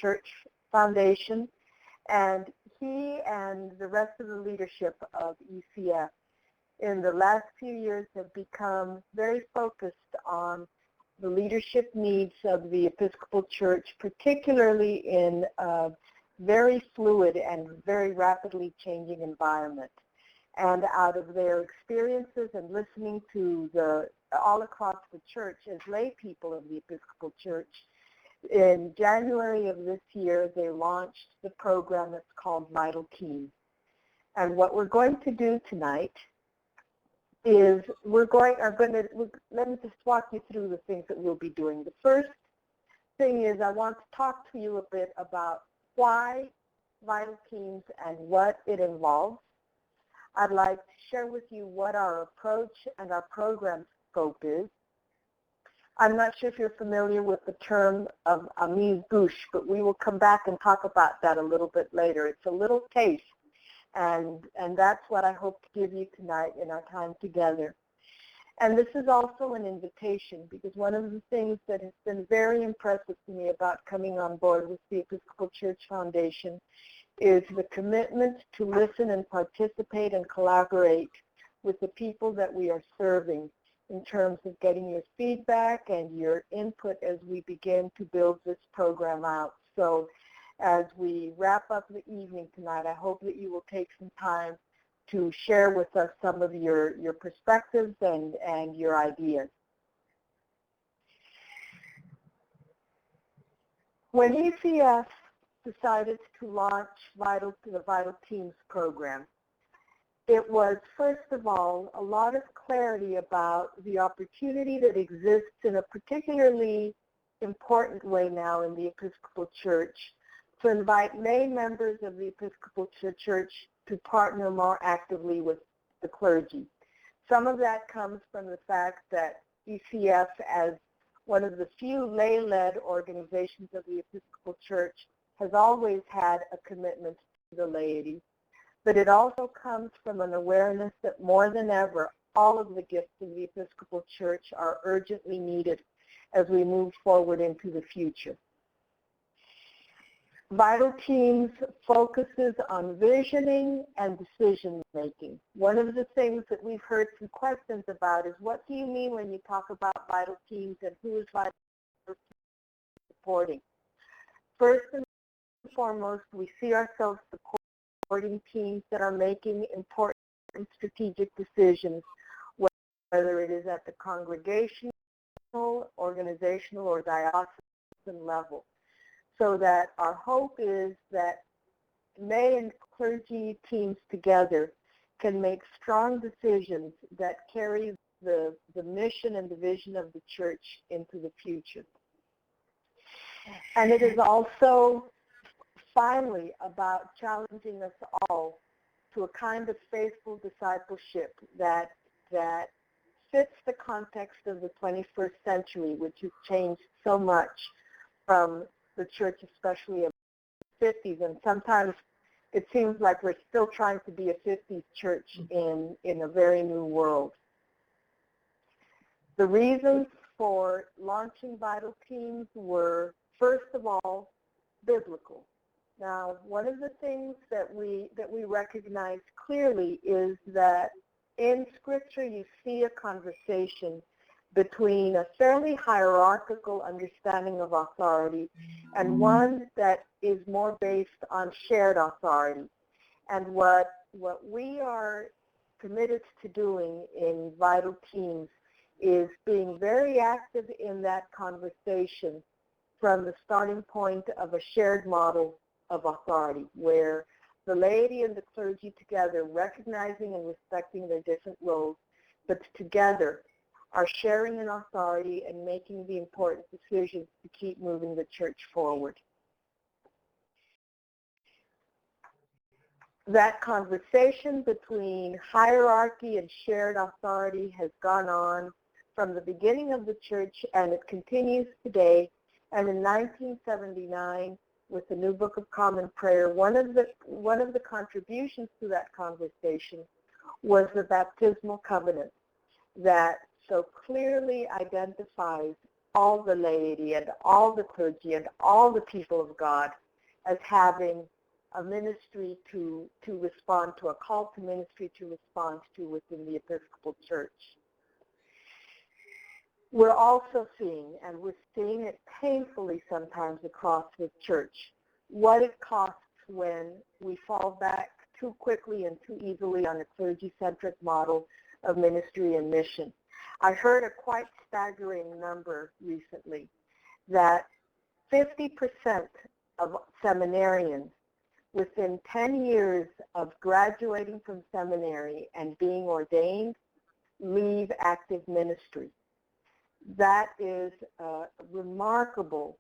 Church Foundation, and he and the rest of the leadership of ECF in the last few years have become very focused on the leadership needs of the Episcopal Church, particularly in a very fluid and very rapidly changing environment. And out of their experiences and listening to all across the church as lay people of the Episcopal Church, in January of this year, they launched the program that's called Vital Teams. And what we're going to do tonight is let me just walk you through the things that we'll be doing. The first thing is I want to talk to you a bit about why Vital Teams and what it involves. I'd like to share with you what our approach and our program scope is. I'm not sure if you're familiar with the term of amuse-bouche, but we will come back and talk about that a little bit later. It's a little taste, and that's what I hope to give you tonight in our time together. And this is also an invitation, because one of the things that has been very impressive to me about coming on board with the Episcopal Church Foundation is the commitment to listen and participate and collaborate with the people that we are serving in terms of getting your feedback and your input as we begin to build this program out. So as we wrap up the evening tonight, I hope that you will take some time to share with us some of your perspectives and your ideas. When ECF decided to launch the Vital Teams program, it was, first of all, a lot of clarity about the opportunity that exists in a particularly important way now in the Episcopal Church to invite lay members of the Episcopal Church to partner more actively with the clergy. Some of that comes from the fact that ECF, as one of the few lay-led organizations of the Episcopal Church, has always had a commitment to the laity. But it also comes from an awareness that more than ever, all of the gifts of the Episcopal Church are urgently needed as we move forward into the future. Vital Teams focuses on visioning and decision making. One of the things that we've heard some questions about is, what do you mean when you talk about Vital Teams, and who is Vital Teams supporting? First and foremost, we see ourselves supporting teams that are making important strategic decisions, whether it is at the congregational, organizational, or diocesan level. So that our hope is that lay and clergy teams together can make strong decisions that carry the mission and the vision of the church into the future. And it is also finally about challenging us all to a kind of faithful discipleship that fits the context of the 21st century, which has changed so much from the church, especially of the 50s. And sometimes it seems like we're still trying to be a 50s church in a very new world. The reasons for launching Vital Teams were, first of all, biblical. Now, one of the things that we recognize clearly is that in Scripture you see a conversation between a fairly hierarchical understanding of authority and one that is more based on shared authority. And what we are committed to doing in Vital Teams is being very active in that conversation from the starting point of a shared model of authority, where the laity and the clergy together, recognizing and respecting their different roles, but together are sharing an authority and making the important decisions to keep moving the church forward. That conversation between hierarchy and shared authority has gone on from the beginning of the church, and it continues today. And in 1979, with the New Book of Common Prayer, one of the contributions to that conversation was the baptismal covenant that so clearly identifies all the laity and all the clergy and all the people of God as having a ministry to respond to, a call to ministry to respond to within the Episcopal Church. We're also seeing, and we're seeing it painfully sometimes across the church, what it costs when we fall back too quickly and too easily on a clergy-centric model of ministry and mission. I heard a quite staggering number recently that 50% of seminarians within 10 years of graduating from seminary and being ordained leave active ministry. That is a remarkable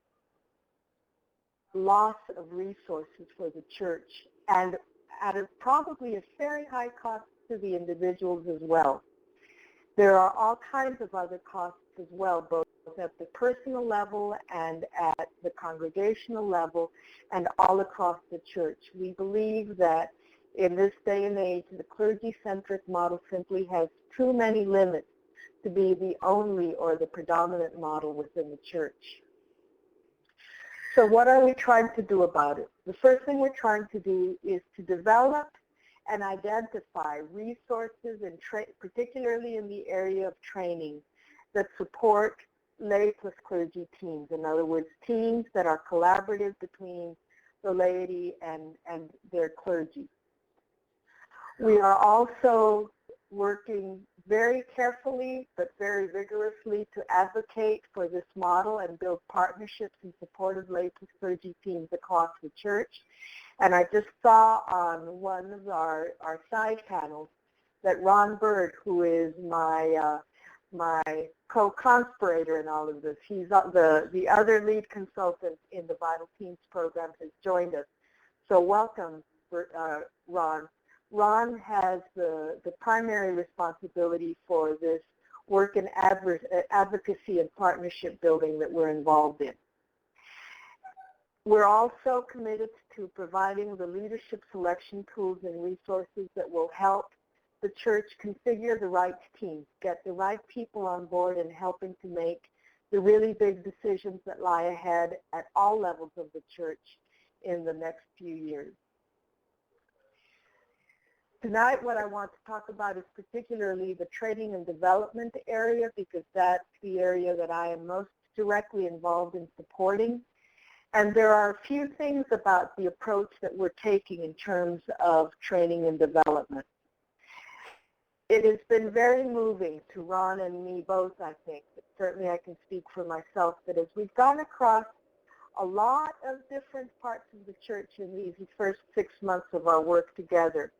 loss of resources for the church, and at probably a very high cost to the individuals as well. There are all kinds of other costs as well, both at the personal level and at the congregational level and all across the church. We believe that in this day and age, the clergy-centric model simply has too many limits to be the only or the predominant model within the church. So what are we trying to do about it? The first thing we're trying to do is to develop and identify resources, and particularly in the area of training, that support lay plus clergy teams. In other words, teams that are collaborative between the laity and their clergy. We are also working very carefully but very vigorously to advocate for this model and build partnerships in support of lay plus clergy teams across the church. And I just saw on one of our side panels that Ron Bird, who is my co-conspirator in all of this, he's the other lead consultant in the Vital Teams program, has joined us. So welcome, Ron. Ron has the primary responsibility for this work in advocacy and partnership building that we're involved in. We're also committed to providing the leadership selection tools and resources that will help the church configure the right teams, get the right people on board, and helping to make the really big decisions that lie ahead at all levels of the church in the next few years. Tonight, what I want to talk about is particularly the training and development area, because that's the area that I am most directly involved in supporting. And there are a few things about the approach that we're taking in terms of training and development. It has been very moving to Ron and me both, I think, but certainly I can speak for myself, that as we've gone across a lot of different parts of the church in these first 6 months of our work together,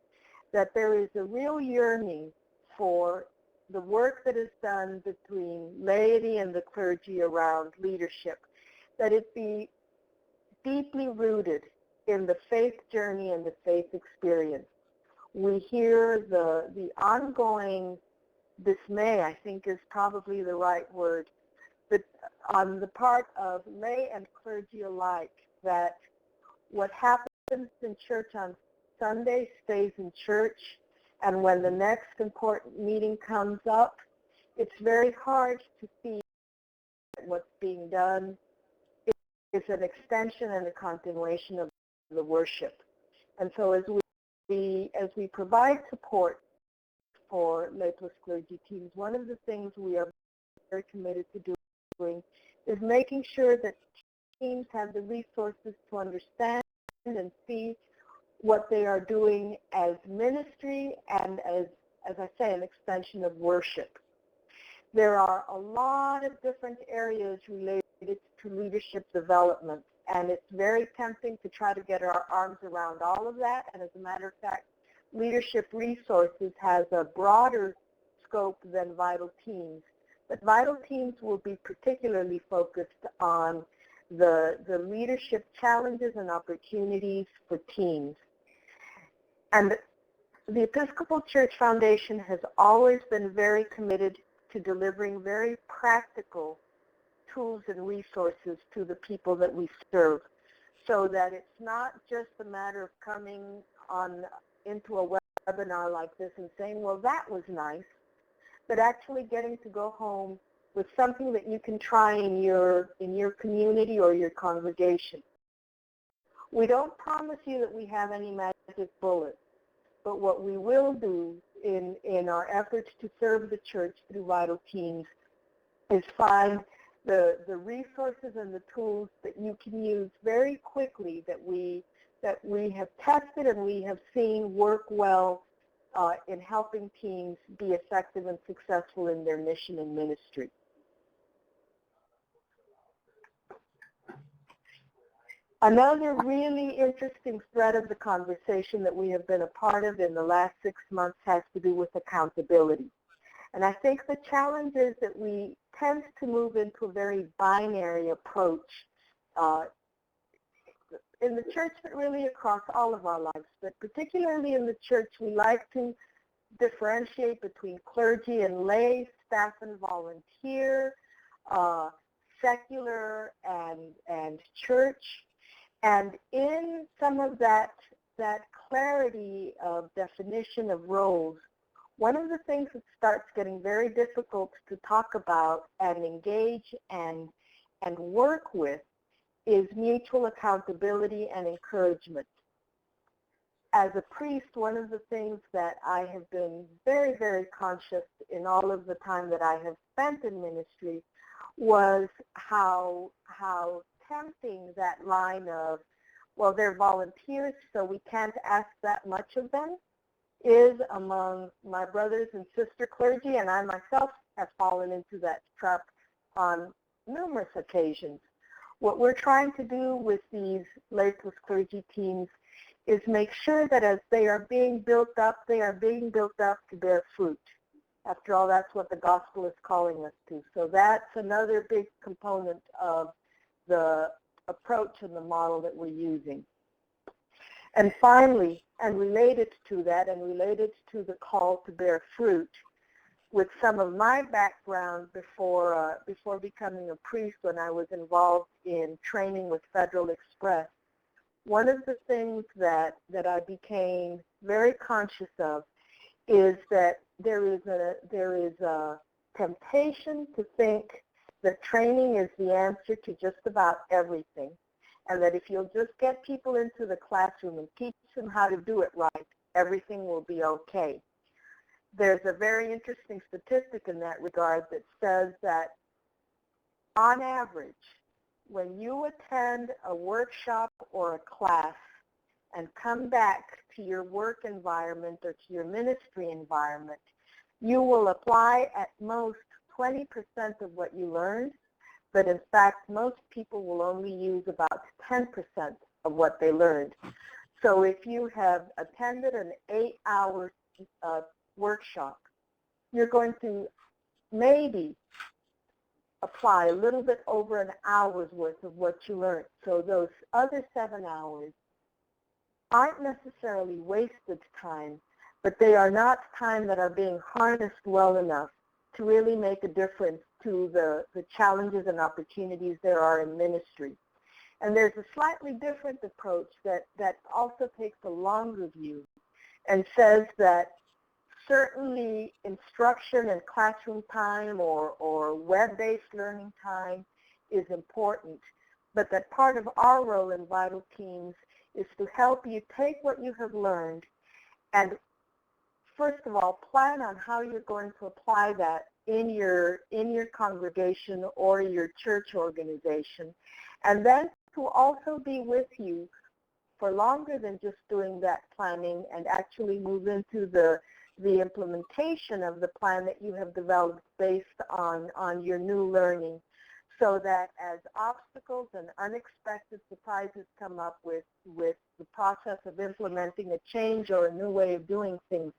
that there is a real yearning for the work that is done between laity and the clergy around leadership, that it be deeply rooted in the faith journey and the faith experience. We hear the ongoing dismay, I think is probably the right word, but on the part of lay and clergy alike, that what happens in church on Sunday stays in church, and when the next important meeting comes up, it's very hard to see that what's being done is an extension and a continuation of the worship. And so as we provide support for lay plus clergy teams, one of the things we are very committed to doing is making sure that teams have the resources to understand and see what they are doing as ministry and as I say, an extension of worship. There are a lot of different areas related to leadership development, and it's very tempting to try to get our arms around all of that. And as a matter of fact, Leadership Resources has a broader scope than Vital Teams. But Vital Teams will be particularly focused on the leadership challenges and opportunities for teams. And the Episcopal Church Foundation has always been very committed to delivering very practical tools and resources to the people that we serve, so that it's not just a matter of coming into a webinar like this and saying, well, that was nice, but actually getting to go home with something that you can try in your community or your congregation. We don't promise you that we have any magic bullets, but what we will do in our efforts to serve the church through Vital Teams is find the resources and the tools that you can use very quickly that we have tested and we have seen work well in helping teams be effective and successful in their mission and ministry. Another really interesting thread of the conversation that we have been a part of in the last 6 months has to do with accountability. And I think the challenge is that we tend to move into a very binary approach in the church, but really across all of our lives. But particularly in the church, we like to differentiate between clergy and lay, staff and volunteer, secular and church. And in some of that clarity of definition of roles, one of the things that starts getting very difficult to talk about and engage and work with is mutual accountability and encouragement. As a priest, one of the things that I have been very, very conscious in all of the time that I have spent in ministry was how tempting that line of, well, they're volunteers, so we can't ask that much of them, is among my brothers and sister clergy, and I myself have fallen into that trap on numerous occasions. What we're trying to do with these lay plus clergy teams is make sure that as they are being built up, they are being built up to bear fruit. After all, that's what the gospel is calling us to. So that's another big component of the approach and the model that we're using. And finally, and related to that, and related to the call to bear fruit, with some of my background before becoming a priest, when I was involved in training with Federal Express, one of the things that I became very conscious of is that there is a temptation to think that training is the answer to just about everything, and that if you'll just get people into the classroom and teach them how to do it right, everything will be okay. There's a very interesting statistic in that regard that says that on average, when you attend a workshop or a class and come back to your work environment or to your ministry environment, you will apply at most 20% of what you learned, but in fact, most people will only use about 10% of what they learned. So if you have attended an 8-hour workshop, you're going to maybe apply a little bit over an hour's worth of what you learned. So those other 7 hours aren't necessarily wasted time, but they are not time that are being harnessed well enough to really make a difference to the challenges and opportunities there are in ministry. And there's a slightly different approach that also takes a longer view and says that certainly instruction and classroom time or web-based learning time is important, but that part of our role in Vital Teams is to help you take what you have learned and, first of all, plan on how you're going to apply that in your congregation or your church organization, and then to also be with you for longer than just doing that planning and actually move into the implementation of the plan that you have developed based on your new learning, so that as obstacles and unexpected surprises come up with the process of implementing a change or a new way of doing things,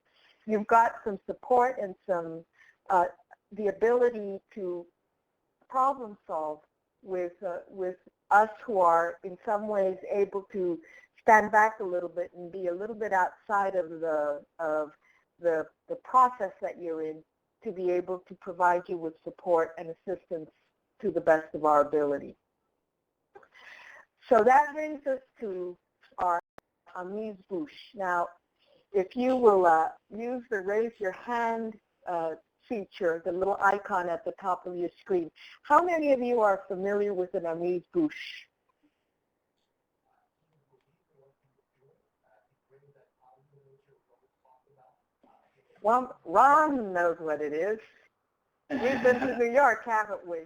you've got some support and some the ability to problem solve with us who are in some ways able to stand back a little bit and be a little bit outside of the process that you're in, to be able to provide you with support and assistance to the best of our ability. So that brings us to our amuse-bouche. Now, if you will use the raise your hand feature, the little icon at the top of your screen. How many of you are familiar with an amuse-bouche? Well, Ron knows what it is. We've been to New York, haven't we?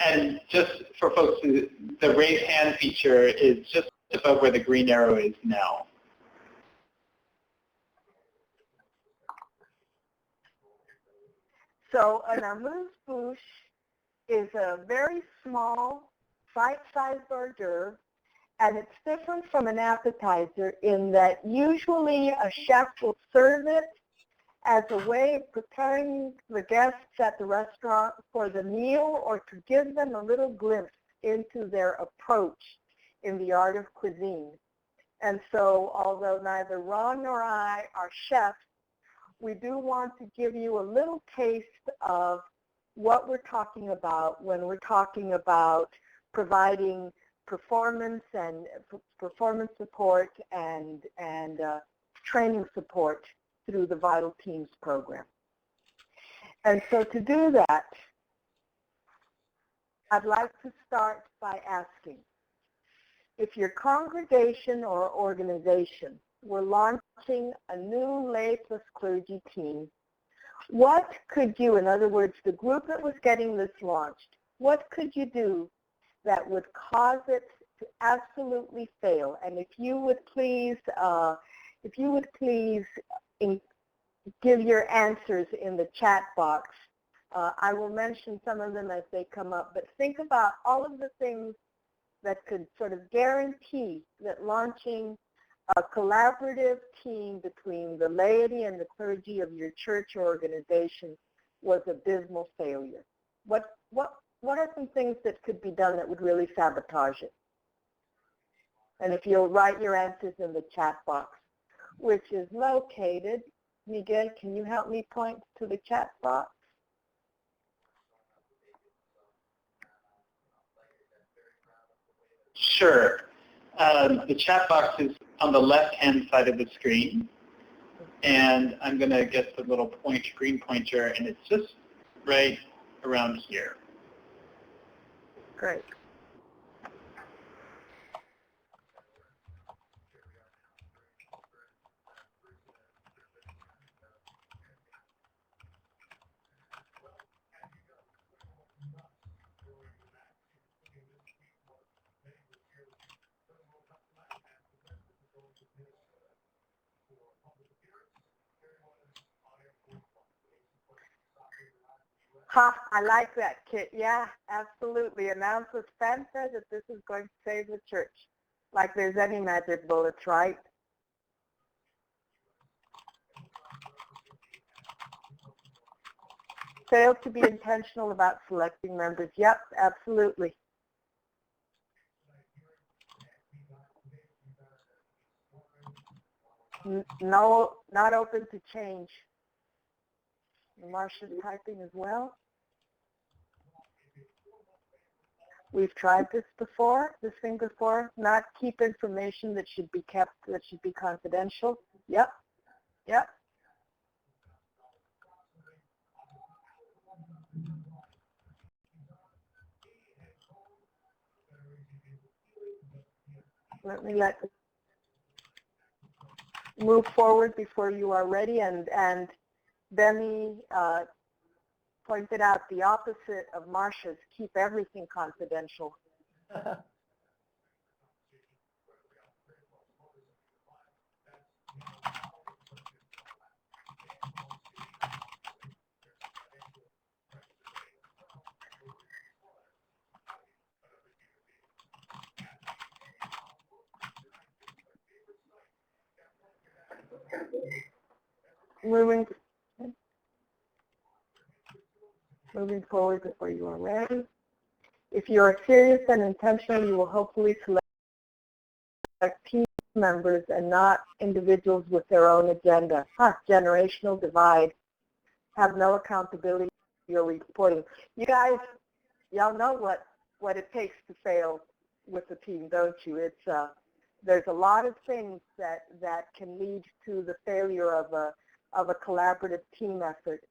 And just for folks, the raise hand feature is just above where the green arrow is now. So an amuse-bouche is a very small, bite-sized hors d'oeuvre, and it's different from an appetizer in that usually a chef will serve it as a way of preparing the guests at the restaurant for the meal or to give them a little glimpse into their approach in the art of cuisine. And so although neither Ron nor I are chefs, we do want to give you a little taste of what we're talking about when we're talking about providing performance and performance support and training support through the Vital Teams program. And so to do that, I'd like to start by asking, if your congregation or organization were launching a new lay plus clergy team, what could you, in other words, the group that was getting this launched, what could you do that would cause it to absolutely fail? And if you would please give your answers in the chat box. I will mention some of them as they come up, but think about all of the things that could sort of guarantee that launching a collaborative team between the laity and the clergy of your church or organization was abysmal failure. What are some things that could be done that would really sabotage it? And if you'll write your answers in the chat box, which is located, Miguel, can you help me point to the chat box? Sure. The chat box is on the left-hand side of the screen, and I'm going to get the little green pointer, and it's just right around here. Great. Ha, I like that, Kit. Yeah, absolutely. Announce with fanfare that this is going to save the church. Like there's any magic bullets, right? Fail to be intentional about selecting members. Yep, absolutely. No, not open to change. Marsha's typing as well. We've tried this thing before. Not keep information that should be kept, that should be confidential. Yep. Let me move forward before you are ready. And Benny pointed out the opposite of Marsha's, keep everything confidential. Moving forward before you are ready. If you are serious and intentional, you will hopefully select team members and not individuals with their own agenda. Generational divide. Have no accountability for your reporting. You guys, y'all know what it takes to fail with the team, don't you? It's there's a lot of things that can lead to the failure of of a collaborative team effort.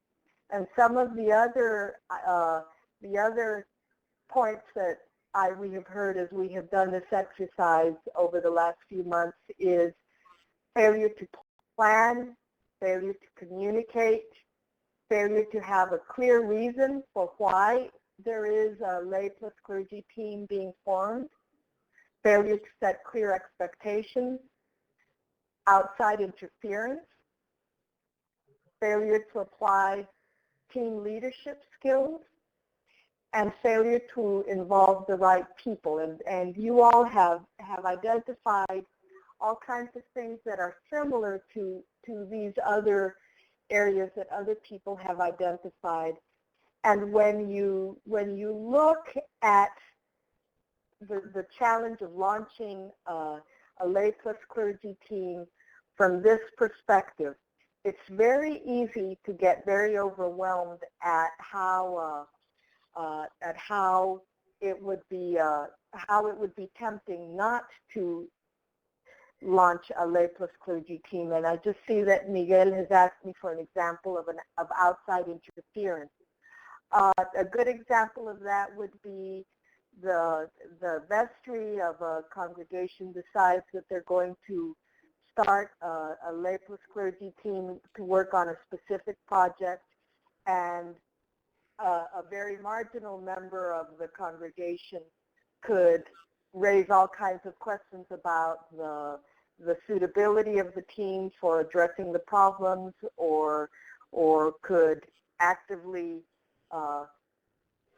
And some of the other points that we have heard as we have done this exercise over the last few months is failure to plan, failure to communicate, failure to have a clear reason for why there is a lay plus clergy team being formed, failure to set clear expectations, outside interference, failure to apply team leadership skills, and failure to involve the right people. And you all have identified all kinds of things that are similar to these other areas that other people have identified. And when you look at the challenge of launching a lay plus clergy team from this perspective, it's very easy to get very overwhelmed at how it would be tempting not to launch a lay plus clergy team. And I just see that Miguel has asked me for an example of outside interference. A good example of that would be the vestry of a congregation decides that they're going to start a lay plus clergy team to work on a specific project, and a very marginal member of the congregation could raise all kinds of questions about the suitability of the team for addressing the problems, or could actively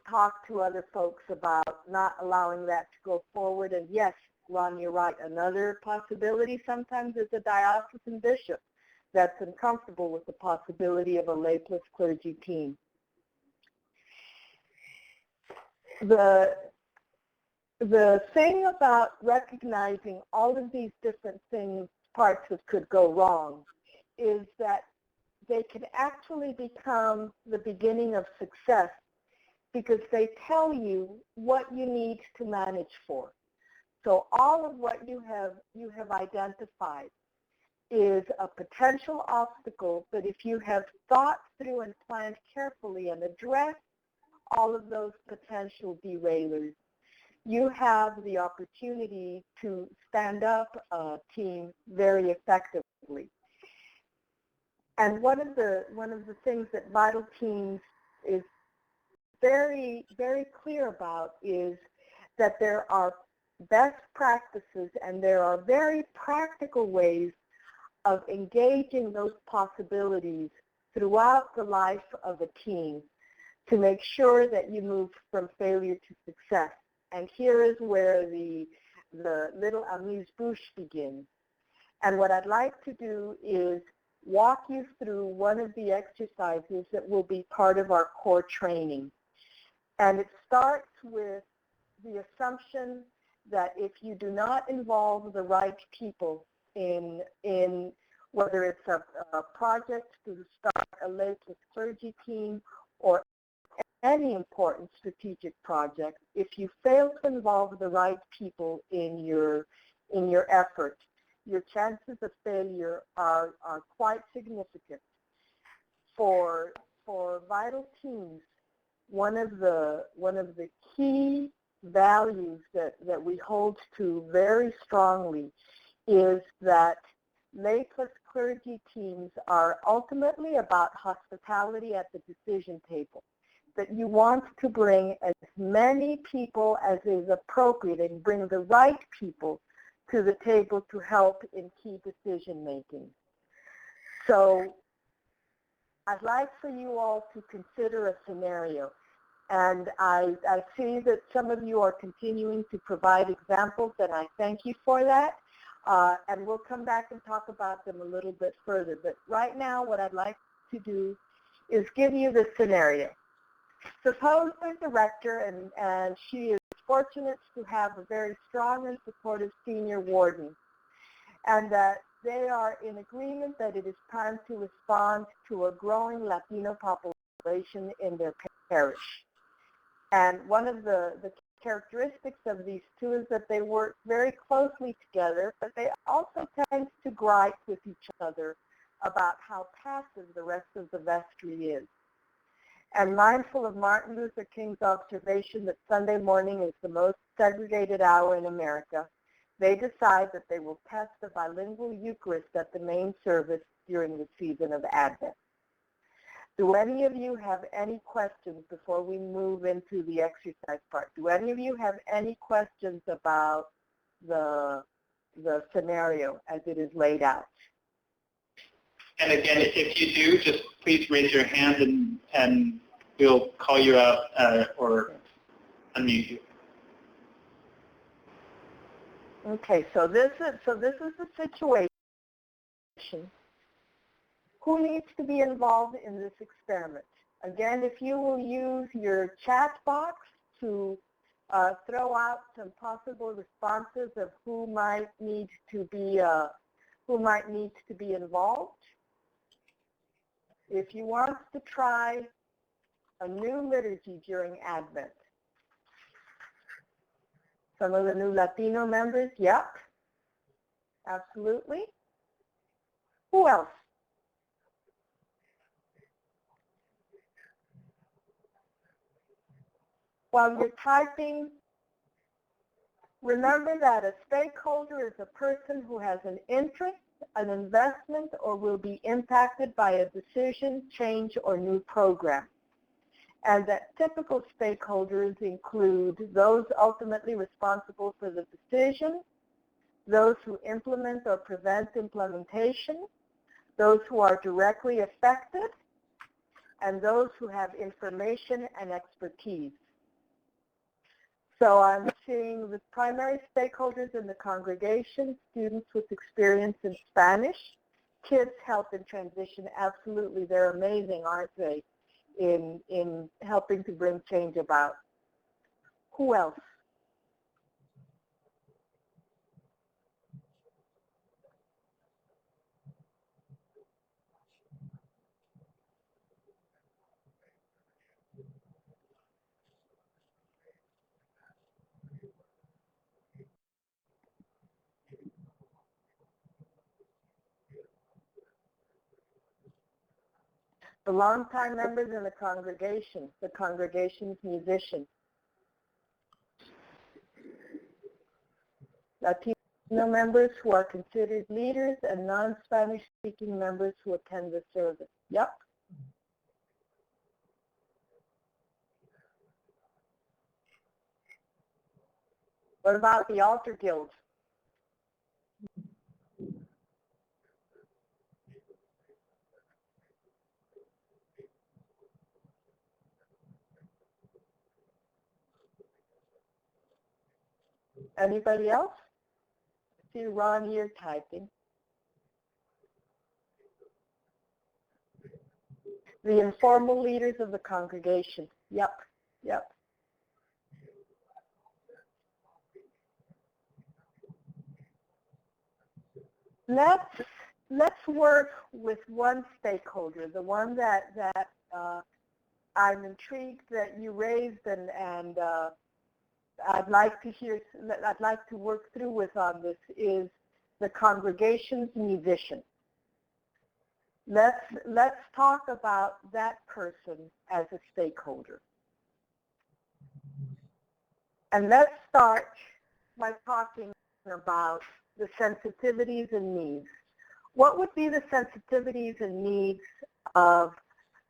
talk to other folks about not allowing that to go forward. And yes, Ron, you're right. Another possibility sometimes is a diocesan bishop that's uncomfortable with the possibility of a lay plus clergy team. The thing about recognizing all of these different things, parts that could go wrong, is that they can actually become the beginning of success because they tell you what you need to manage for. So all of what you have identified is a potential obstacle, but if you have thought through and planned carefully and addressed all of those potential derailers, you have the opportunity to stand up a team very effectively. And one of the things that Vital Teams is very, very clear about is that there are best practices and there are very practical ways of engaging those possibilities throughout the life of a team to make sure that you move from failure to success. And here is where the little amuse-bouche begins. And what I'd like to do is walk you through one of the exercises that will be part of our core training. And it starts with the assumption that if you do not involve the right people in whether it's a project to start a lay plus clergy team or any important strategic project, if you fail to involve the right people in your effort, your chances of failure are quite significant. For Vital Teams, one of the key values that we hold to very strongly is that lay plus clergy teams are ultimately about hospitality at the decision table, that you want to bring as many people as is appropriate and bring the right people to the table to help in key decision making. So I'd like for you all to consider a scenario. And I see that some of you are continuing to provide examples, and I thank you for that. And we'll come back and talk about them a little bit further. But right now, what I'd like to do is give you the scenario. Suppose there's a rector, and she is fortunate to have a very strong and supportive senior warden, and that they are in agreement that it is time to respond to a growing Latino population in their parish. And one of the characteristics of these two is that they work very closely together, but they also tend to gripe with each other about how passive the rest of the vestry is. And mindful of Martin Luther King's observation that Sunday morning is the most segregated hour in America, they decide that they will test the bilingual Eucharist at the main service during the season of Advent. Do any of you have any questions before we move into the exercise part? Do any of you have any questions about the scenario as it is laid out? And again, if you do, just please raise your hand and we'll call you out or unmute you. Okay, so this is the situation. Who needs to be involved in this experiment? Again, if you will use your chat box to throw out some possible responses of who might need to be involved. If you want to try a new liturgy during Advent, some of the new Latino members, yep, absolutely. Who else? While you're typing, remember that a stakeholder is a person who has an interest, an investment, or will be impacted by a decision, change, or new program. And that typical stakeholders include those ultimately responsible for the decision, those who implement or prevent implementation, those who are directly affected, and those who have information and expertise. So I'm seeing the primary stakeholders in the congregation, students with experience in Spanish, kids, health, and transition. Absolutely, they're amazing, aren't they, in helping to bring change about. Who else? The longtime members in the congregation's musicians. Latino members who are considered leaders and non-Spanish speaking members who attend the service. Yep. What about the altar guild? Anybody else? I see Ron here typing. The informal leaders of the congregation. Yep, yep. Let's work with one stakeholder, the one that I'm intrigued that you raised and I'd like to work through with on this is the congregation's musician. Let's talk about that person as a stakeholder. And let's start by talking about the sensitivities and needs. What would be the sensitivities and needs of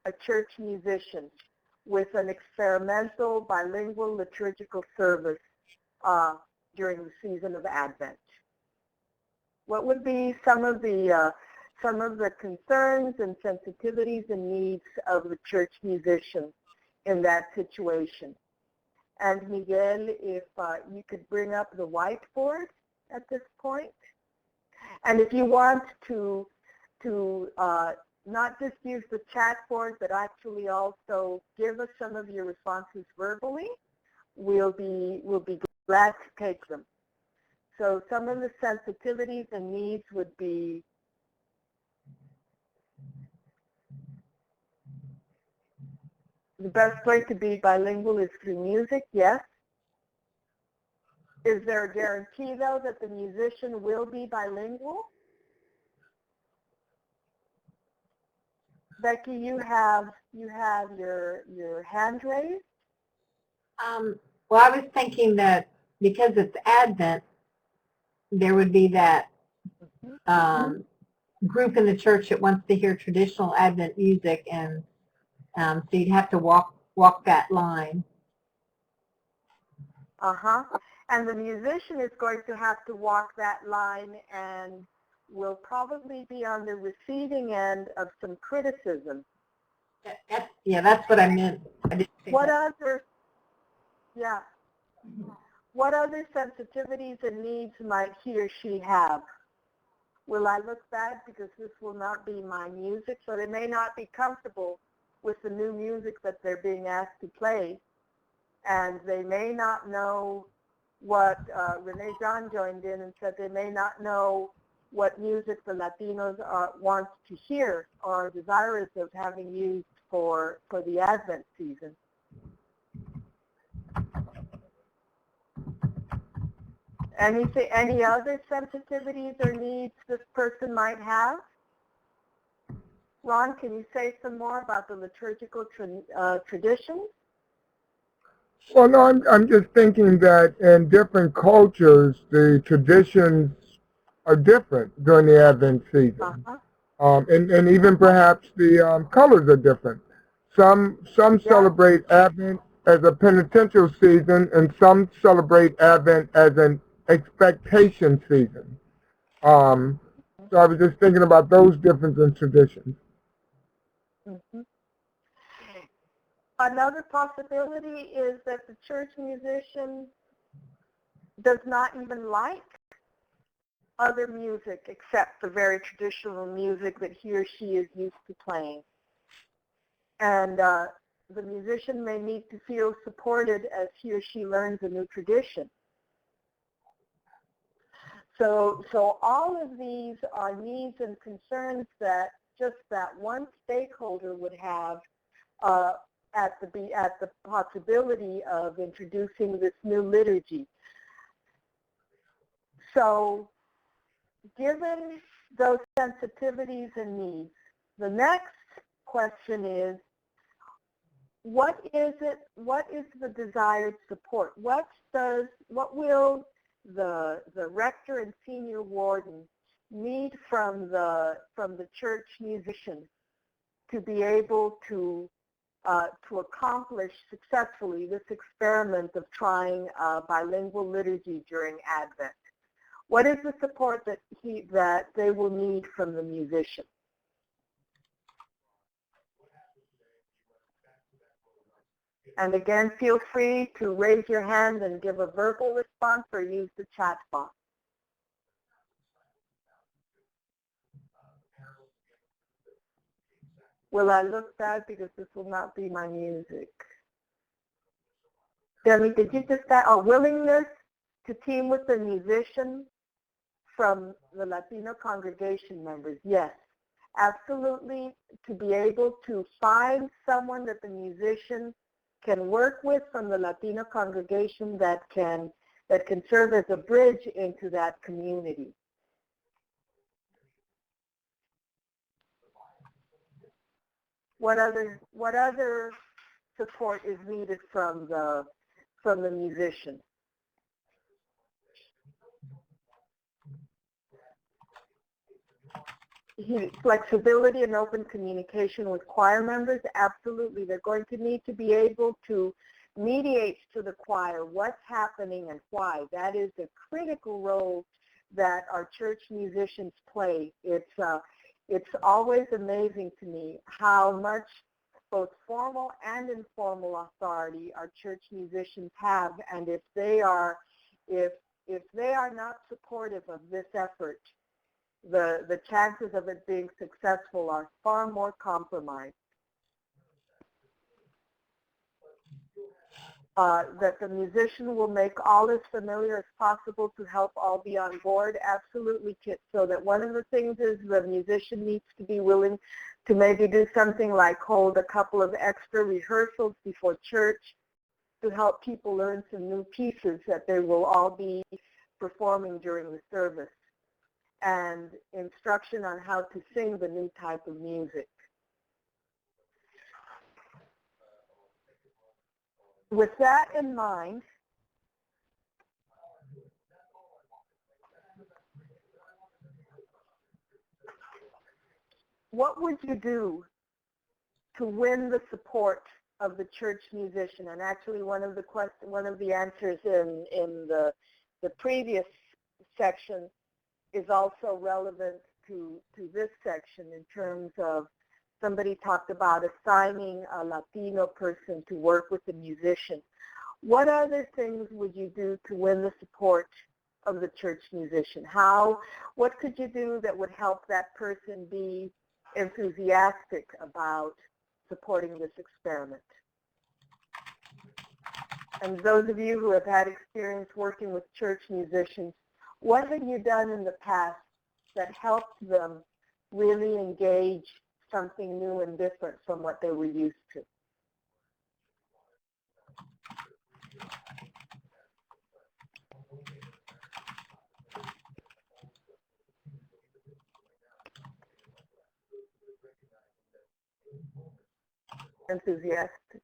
a church musician with an experimental bilingual liturgical service during the season of Advent? What would be some of the concerns and sensitivities and needs of the church musician in that situation? And Miguel, if you could bring up the whiteboard at this point. And if you want to not just use the chat board, but actually also give us some of your responses verbally, we'll be glad to take them. So some of the sensitivities and needs would be the best way to be bilingual is through music, yes. Is there a guarantee, though, that the musician will be bilingual? Becky, you have your hand raised. Well, I was thinking that because it's Advent, there would be that group in the church that wants to hear traditional Advent music, and so you'd have to walk that line. And the musician is going to have to walk that line and will probably be on the receiving end of some criticism. Yeah, that's what I meant. I didn't think What that. What other sensitivities and needs might he or she have? Will I look bad because this will not be my music? So they may not be comfortable with the new music that they're being asked to play. And they may not know what, Renee John joined in and said they may not know what music the Latinos want to hear or are desirous of having used for the Advent season. Any other sensitivities or needs this person might have? Ron, can you say some more about the liturgical traditions? Well, no, I'm just thinking that in different cultures, the traditions are different during the Advent season. And even perhaps the colors are different. Some celebrate Advent as a penitential season, and some celebrate Advent as an expectation season. So I was just thinking about those differences in traditions. Another possibility is that the church musician does not even like other music except the very traditional music that he or she is used to playing. And the musician may need to feel supported as he or she learns a new tradition. So all of these are needs and concerns that just that one stakeholder would have at the possibility of introducing this new liturgy. So given those sensitivities and needs, the next question is, what is the desired support? What will the rector and senior warden need from the church musician to be able to accomplish successfully this experiment of trying bilingual liturgy during Advent? What is the support that they will need from the musician? And again, feel free to raise your hand and give a verbal response or use the chat box. Will I look bad because this will not be my music? Demi, did you just say a willingness to team with the musician from the Latino congregation members? Yes, absolutely. To be able to find someone that the musician can work with from the Latino congregation that can serve as a bridge into that community. What other support is needed from the musician? Flexibility and open communication with choir members, absolutely. They're going to need to be able to mediate to the choir what's happening and why. That is a critical role that our church musicians play. It's always amazing to me how much both formal and informal authority our church musicians have, and if they are not supportive of this effort, the chances of it being successful are far more compromised. That the musician will make all as familiar as possible to help all be on board, absolutely, Kit. So that one of the things is the musician needs to be willing to maybe do something like hold a couple of extra rehearsals before church to help people learn some new pieces that they will all be performing during the service, and instruction on how to sing the new type of music. With that in mind, what would you do to win the support of the church musician? And actually, one of the answers in the previous section is also relevant to this section in terms of somebody talked about assigning a Latino person to work with the musician. What other things would you do to win the support of the church musician? What could you do that would help that person be enthusiastic about supporting this experiment? And those of you who have had experience working with church musicians, what have you done in the past that helped them really engage something new and different from what they were used to? Enthusiastic.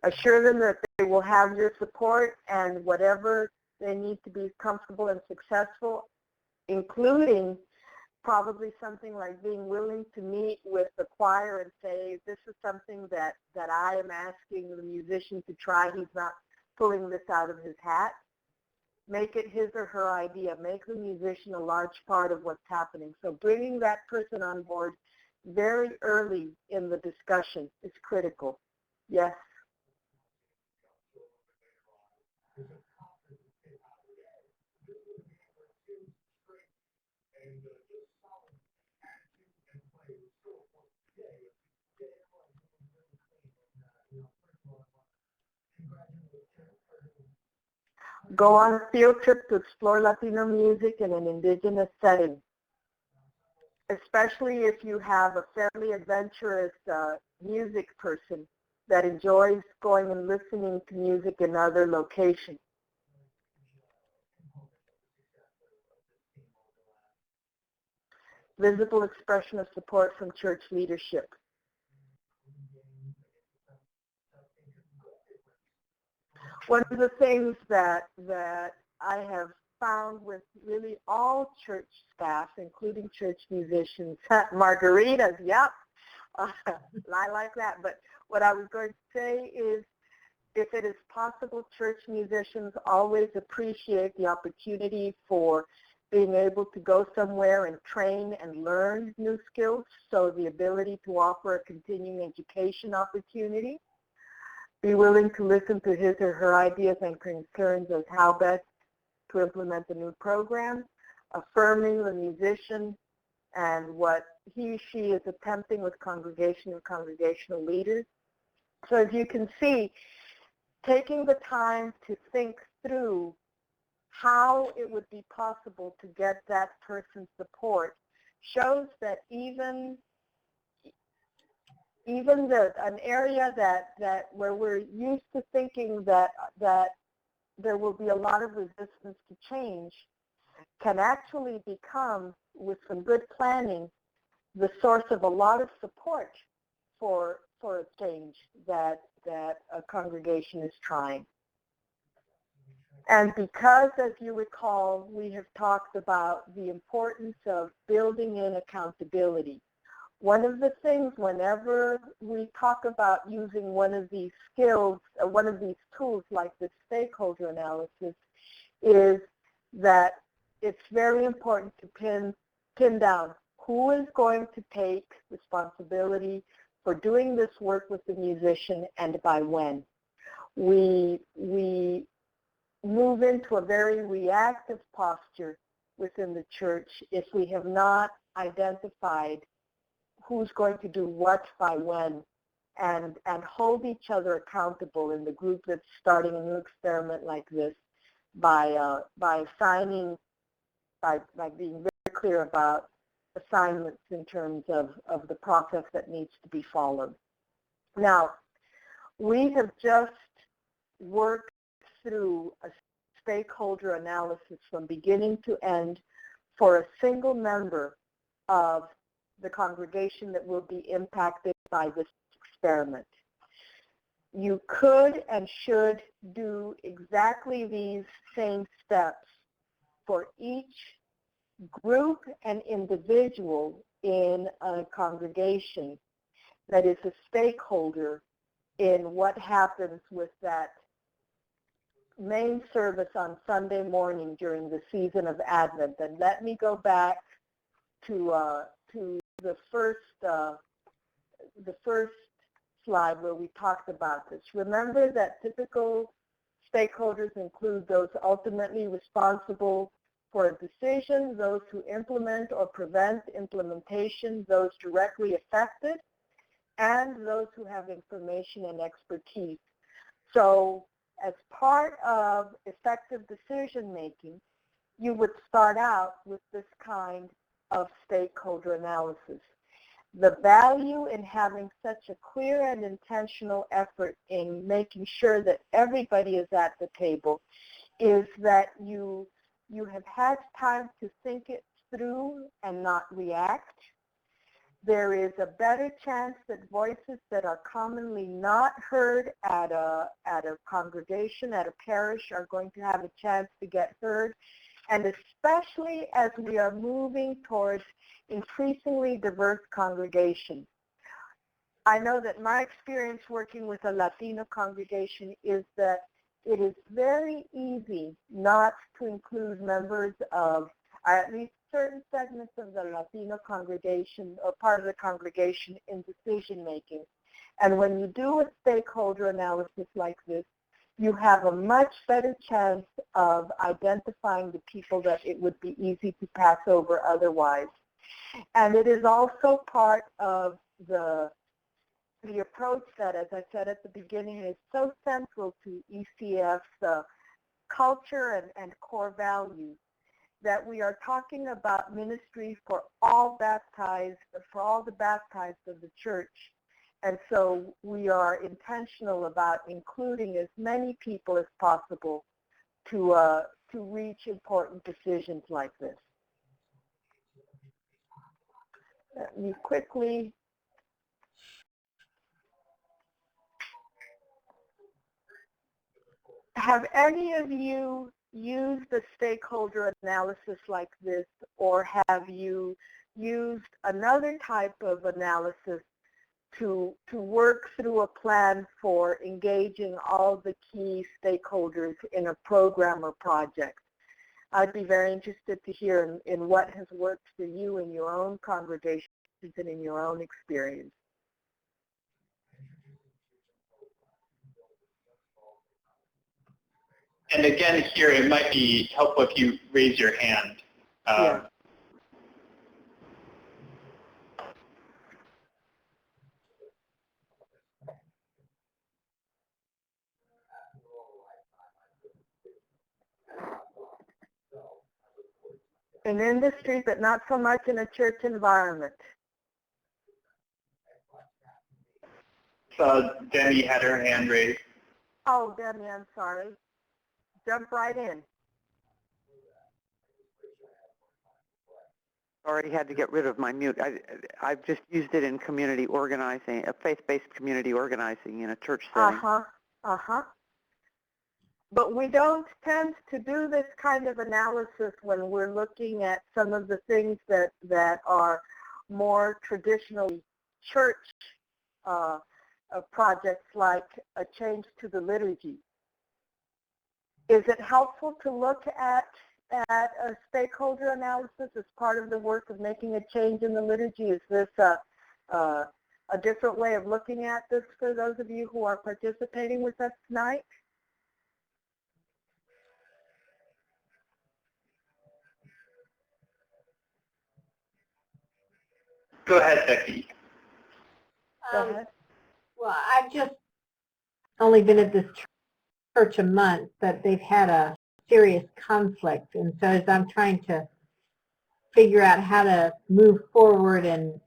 Assure them that they will have your support and whatever they need to be comfortable and successful, including probably something like being willing to meet with the choir and say, this is something that I am asking the musician to try. He's not pulling this out of his hat. Make it his or her idea. Make the musician a large part of what's happening. So bringing that person on board very early in the discussion is critical. Yes? Go on a field trip to explore Latino music in an indigenous setting, especially if you have a fairly adventurous music person that enjoys going and listening to music in other locations. Visible expression of support from church leadership. One of the things that I have found with really all church staff, including church musicians, margaritas, yep, I like that. But what I was going to say is, if it is possible, church musicians always appreciate the opportunity for being able to go somewhere and train and learn new skills, so the ability to offer a continuing education opportunity. Be willing to listen to his or her ideas and concerns as how best to implement the new program, affirming the musician and what she is attempting with congregation and congregational leaders. So as you can see, taking the time to think through how it would be possible to get that person's support shows that even an area that where we're used to thinking that there will be a lot of resistance to change can actually become, with some good planning, the source of a lot of support for a change that a congregation is trying. And because, as you recall, we have talked about the importance of building in accountability, one of the things whenever we talk about using one of these skills, one of these tools like the stakeholder analysis, is that it's very important to pin down who is going to take responsibility for doing this work with the musician and by when. We move into a very reactive posture within the church if we have not identified who's going to do what by when, and hold each other accountable in the group that's starting a new experiment like this by assigning, by being very clear about assignments in terms of the process that needs to be followed. Now, we have just worked through a stakeholder analysis from beginning to end for a single member of the congregation that will be impacted by this experiment. You could and should do exactly these same steps for each group and individual in a congregation that is a stakeholder in what happens with that main service on Sunday morning during the season of Advent. And let me go back to the first slide where we talked about this. Remember that typical stakeholders include those ultimately responsible for a decision, those who implement or prevent implementation, those directly affected, and those who have information and expertise. So as part of effective decision making, you would start out with this kind of stakeholder analysis. The value in having such a clear and intentional effort in making sure that everybody is at the table is that you have had time to think it through and not react. There is a better chance that voices that are commonly not heard at a congregation, at a parish, are going to have a chance to get heard. And especially as we are moving towards increasingly diverse congregations. I know that my experience working with a Latino congregation is that it is very easy not to include members of, or at least certain segments of the Latino congregation or part of the congregation in decision making. And when you do a stakeholder analysis like this, you have a much better chance of identifying the people that it would be easy to pass over otherwise. And it is also part of the approach that, as I said at the beginning, is so central to ECF's culture and core values, that we are talking about ministry for all baptized, for all the baptized of the church. And so we are intentional about including as many people as possible to reach important decisions like this. Let me quickly have any of you used a stakeholder analysis like this, or have you used another type of analysis to work through a plan for engaging all the key stakeholders in a program or project? I'd be very interested to hear in what has worked for you in your own congregations and in your own experience. And again, here, it might be helpful if you raise your hand. Yeah. In industry, but not so much in a church environment. So Demi had her hand raised. Oh, Demi, I'm sorry. Jump right in. Already had to get rid of my mute. I've just used it in community organizing, a faith-based community organizing in a church setting. But we don't tend to do this kind of analysis when we're looking at some of the things that are more traditionally church projects, like a change to the liturgy. Is it helpful to look at a stakeholder analysis as part of the work of making a change in the liturgy? Is this a different way of looking at this for those of you who are participating with us tonight? Go ahead, Becky. Go ahead. Well, I've just only been at this church a month, but they've had a serious conflict. And so as I'm trying to figure out how to move forward, and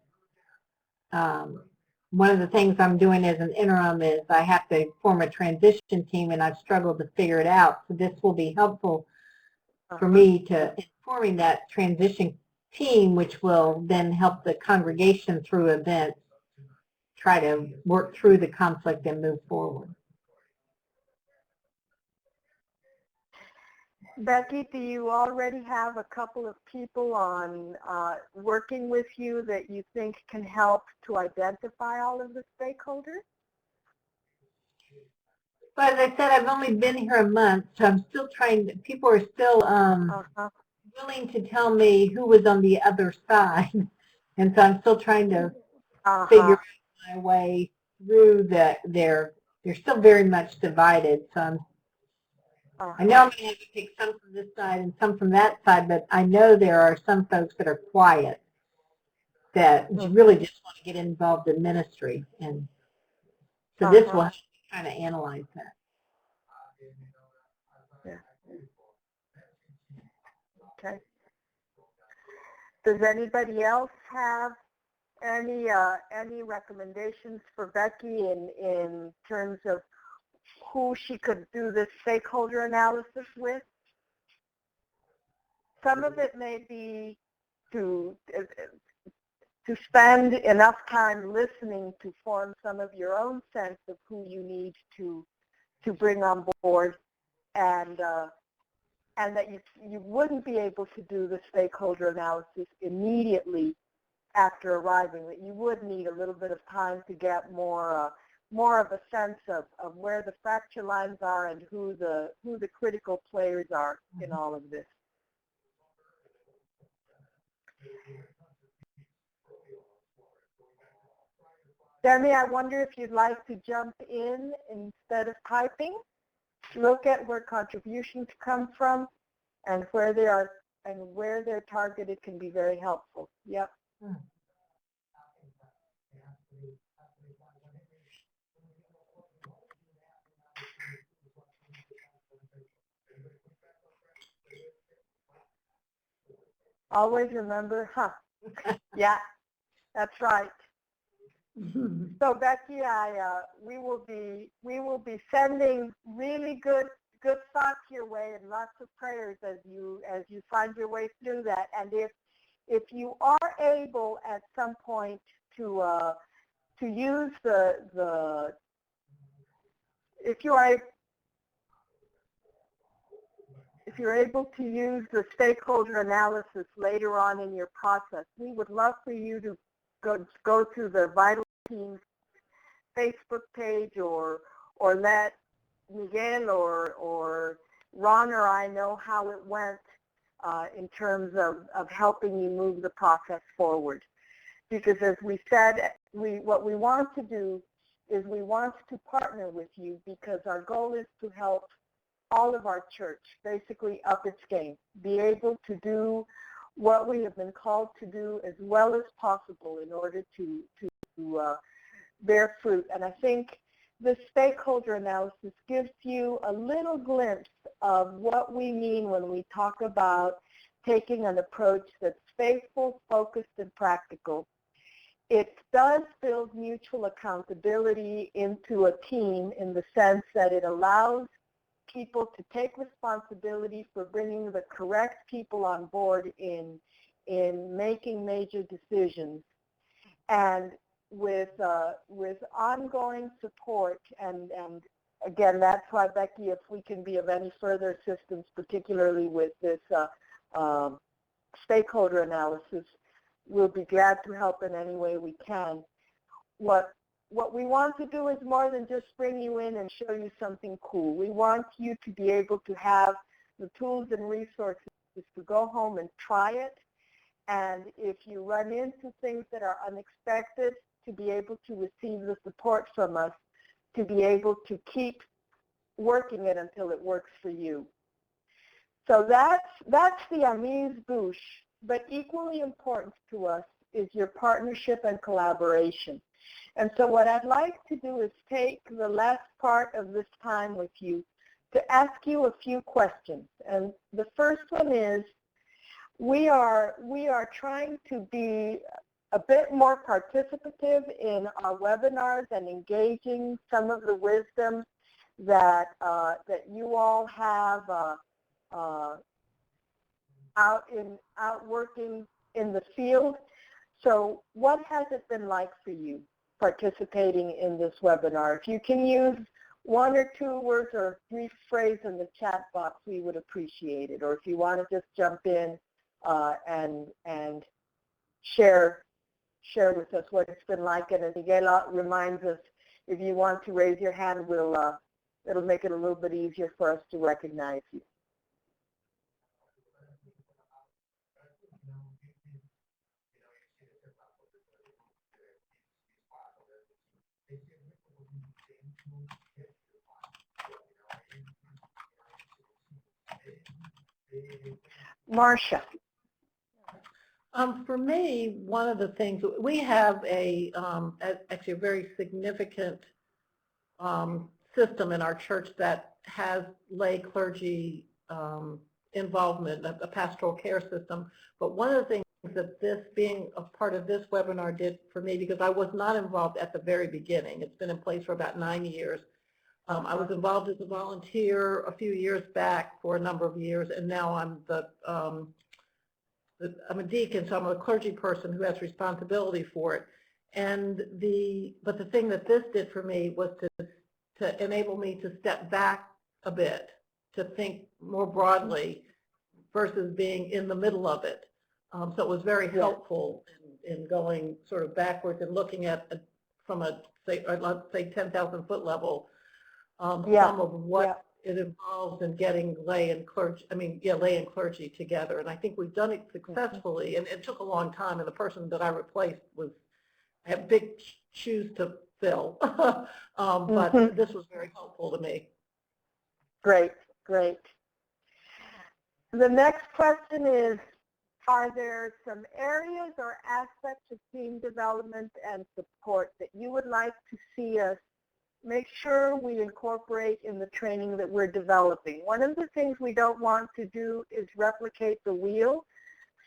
one of the things I'm doing as an interim is I have to form a transition team, and I've struggled to figure it out. So this will be helpful for me to informing that transition team, which will then help the congregation through events. try to work through the conflict and move forward. Becky, do you already have a couple of people on working with you that you think can help to identify all of the stakeholders? But as I said, I've only been here a month, so I'm still trying to, people are still willing to tell me who was on the other side. And so I'm still trying to figure out my way through they're still very much divided. So I know I'm going to have to take some from this side and some from that side, but I know there are some folks that are quiet that really just want to get involved in ministry. And so this will help me kind of analyze that. Yeah. Okay. Does anybody else have any recommendations for Becky in terms of who she could do this stakeholder analysis with? Some of it may be to spend enough time listening to form some of your own sense of who you need to bring on board, and that you wouldn't be able to do the stakeholder analysis immediately after arriving, that you would need a little bit of time to get more of a sense of where the fracture lines are and who the critical players are in all of this. Demi, I wonder if you'd like to jump in instead of typing. Look at where contributions come from and where they are and where they're targeted can be very helpful. Yep. Always remember, yeah, that's right. So Becky, we will be sending really good thoughts your way and lots of prayers as you find your way through that. And if you are able at some point to use if you're able to use the stakeholder analysis later on in your process, we would love for you to go to the Vital Teams Facebook page or let Miguel or Ron or I know how it went in terms of helping you move the process forward. Because as we said, what we want to do is we want to partner with you because our goal is to help all of our church basically up its game, be able to do what we have been called to do as well as possible in order to bear fruit. And I think the stakeholder analysis gives you a little glimpse of what we mean when we talk about taking an approach that's faithful, focused, and practical. It does build mutual accountability into a team in the sense that it allows people to take responsibility for bringing the correct people on board in making major decisions. And with ongoing support, and again, that's why, Becky, if we can be of any further assistance, particularly with this stakeholder analysis, we'll be glad to help in any way we can. What we want to do is more than just bring you in and show you something cool. We want you to be able to have the tools and resources to go home and try it. And if you run into things that are unexpected, to be able to receive the support from us, to be able to keep working it until it works for you. So that's the amuse-bouche, but equally important to us is your partnership and collaboration. And so what I'd like to do is take the last part of this time with you to ask you a few questions. And the first one is, we are trying to be a bit more participative in our webinars and engaging some of the wisdom that you all have out working in the field. So what has it been like for you? participating in this webinar. If you can use 1 or 2 words or brief phrase in the chat box, we would appreciate it. Or if you want to just jump in and share with us what it's been like. And as Miguel reminds us, if you want to raise your hand, it'll make it a little bit easier for us to recognize you. Marcia. For me, one of the things, we have actually a very significant system in our church that has lay clergy involvement, a pastoral care system. But one of the things that this being a part of this webinar did for me, because I was not involved at the very beginning, it's been in place for about 9 years. I was involved as a volunteer a few years back for a number of years, and now I'm I'm a deacon, so I'm a clergy person who has responsibility for it. But the thing that this did for me was to enable me to step back a bit, to think more broadly versus being in the middle of it. So it was very helpful in going sort of backwards and looking at from a, let's say 10,000 foot level, some of what it involves in getting lay and clergy together. And I think we've done it successfully, and it took a long time, and the person that I replaced had big shoes to fill. But this was very helpful to me. Great, great. The next question is, are there some areas or aspects of team development and support that you would like to see us make sure we incorporate in the training that we're developing? One of the things we don't want to do is replicate the wheel.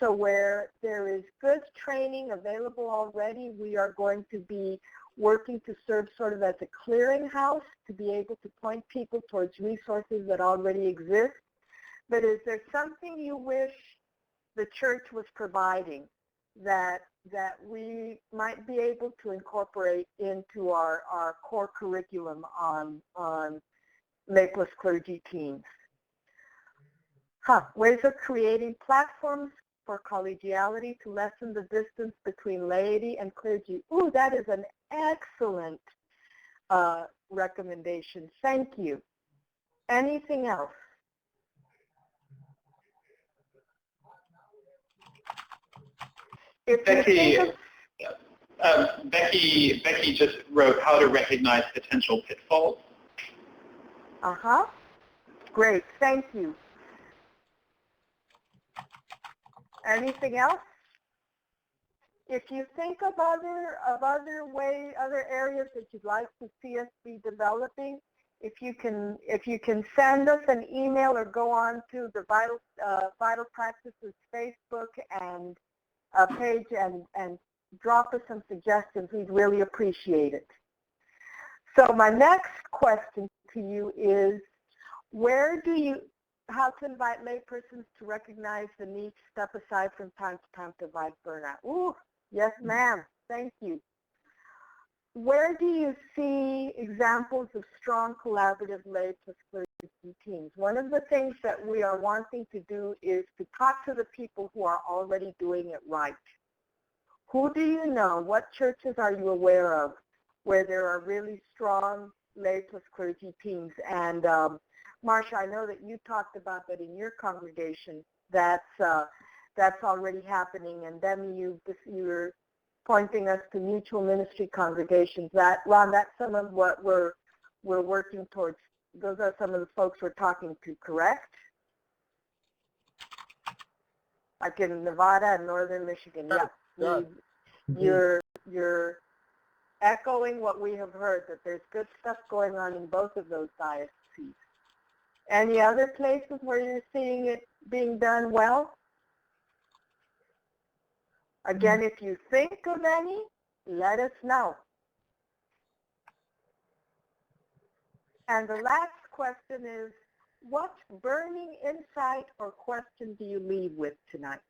So where there is good training available already, we are going to be working to serve sort of as a clearinghouse to be able to point people towards resources that already exist. But is there something you wish the church was providing that we might be able to incorporate into our core curriculum on Lay Plus Clergy teams? Ways of creating platforms for collegiality to lessen the distance between laity and clergy. Ooh, that is an excellent recommendation. Thank you. Anything else? Becky just wrote how to recognize potential pitfalls. Great, thank you. Anything else? If you think of other areas that you'd like to see us be developing, if you can send us an email or go on to the Vital Practices Facebook and page and drop us some suggestions, we'd really appreciate it. So my next question to you is, how to invite laypersons to recognize the need to step aside from time to time to avoid burnout? Ooh, yes ma'am, thank you. Where do you see examples of strong collaborative lay plus clergy teams? One of the things that we are wanting to do is to talk to the people who are already doing it right. Who do you know? What churches are you aware of where there are really strong lay plus clergy teams? And Marcia, I know that you talked about that in your congregation. That's already happening. And then you're pointing us to mutual ministry congregations. Ron, that's some of what we're working towards. Those are some of the folks we're talking to, correct? Like in Nevada and Northern Michigan. Yeah. You're echoing what we have heard, that there's good stuff going on in both of those dioceses. Any other places where you're seeing it being done well? Again, if you think of any, let us know. And the last question is, what burning insight or question do you leave with tonight?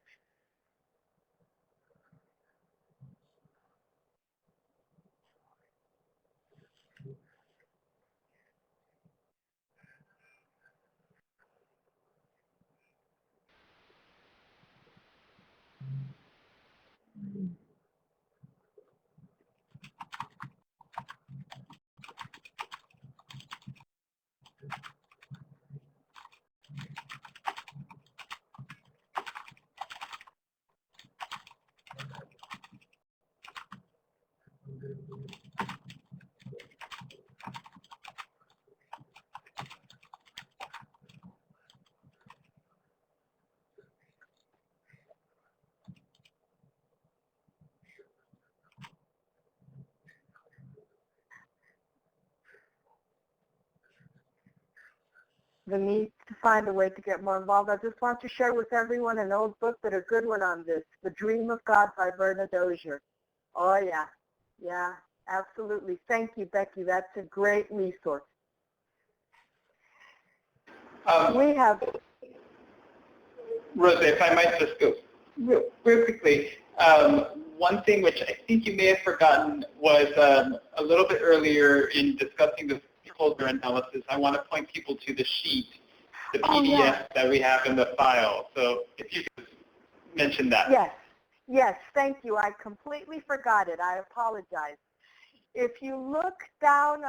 The need to find a way to get more involved. I just want to share with everyone an old book, but a good one on this, The Dream of God by Verna Dozier. Oh, yeah. Yeah, absolutely. Thank you, Becky. That's a great resource. We have... Rosa, if I might just go real quickly, one thing which I think you may have forgotten was a little bit earlier in discussing the stakeholder analysis, I want to point people to the sheet, the PDF that we have in the file. So if you could mention that. Yes, yes, thank you. I completely forgot it. I apologize. If you look down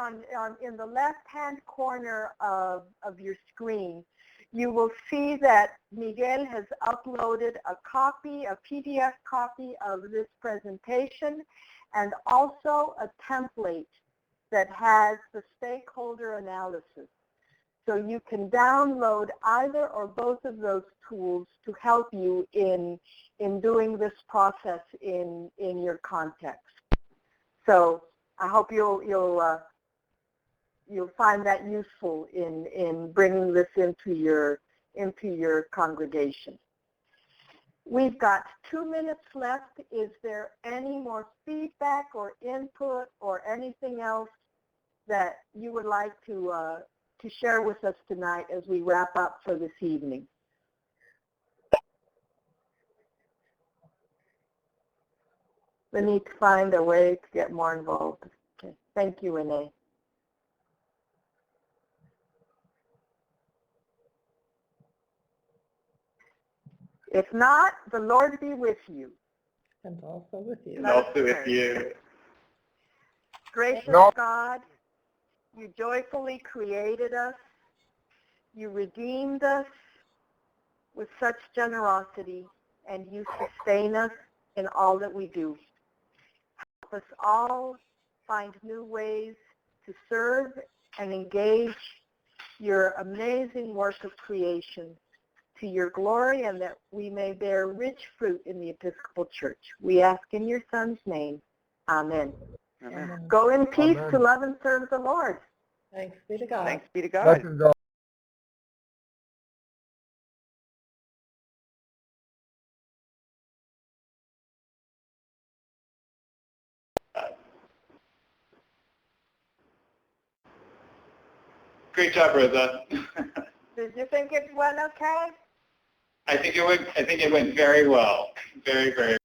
in the left-hand corner of your screen, you will see that Miguel has uploaded a PDF copy of this presentation, and also a template that has the stakeholder analysis. So you can download either or both of those tools to help you in doing this process in your context. So I hope you'll find that useful in bringing this into your congregation. We've got 2 minutes left. Is there any more feedback or input or anything else that you would like to share with us tonight as we wrap up for this evening? We need to find a way to get more involved. Okay. Thank you, Renee. If not, the Lord be with you. And also with you. And also with you. Gracious God, you joyfully created us. You redeemed us with such generosity, and you sustain us in all that we do. Help us all find new ways to serve and engage your amazing work of creation to your glory, and that we may bear rich fruit in the Episcopal Church. We ask in your Son's name. Amen. Amen. Go in peace Amen. to love and serve the Lord. Thanks be to God. Thanks be to God. Blessings all. Great job, Rosa. Did you think it went okay? I think it went very well. Very, very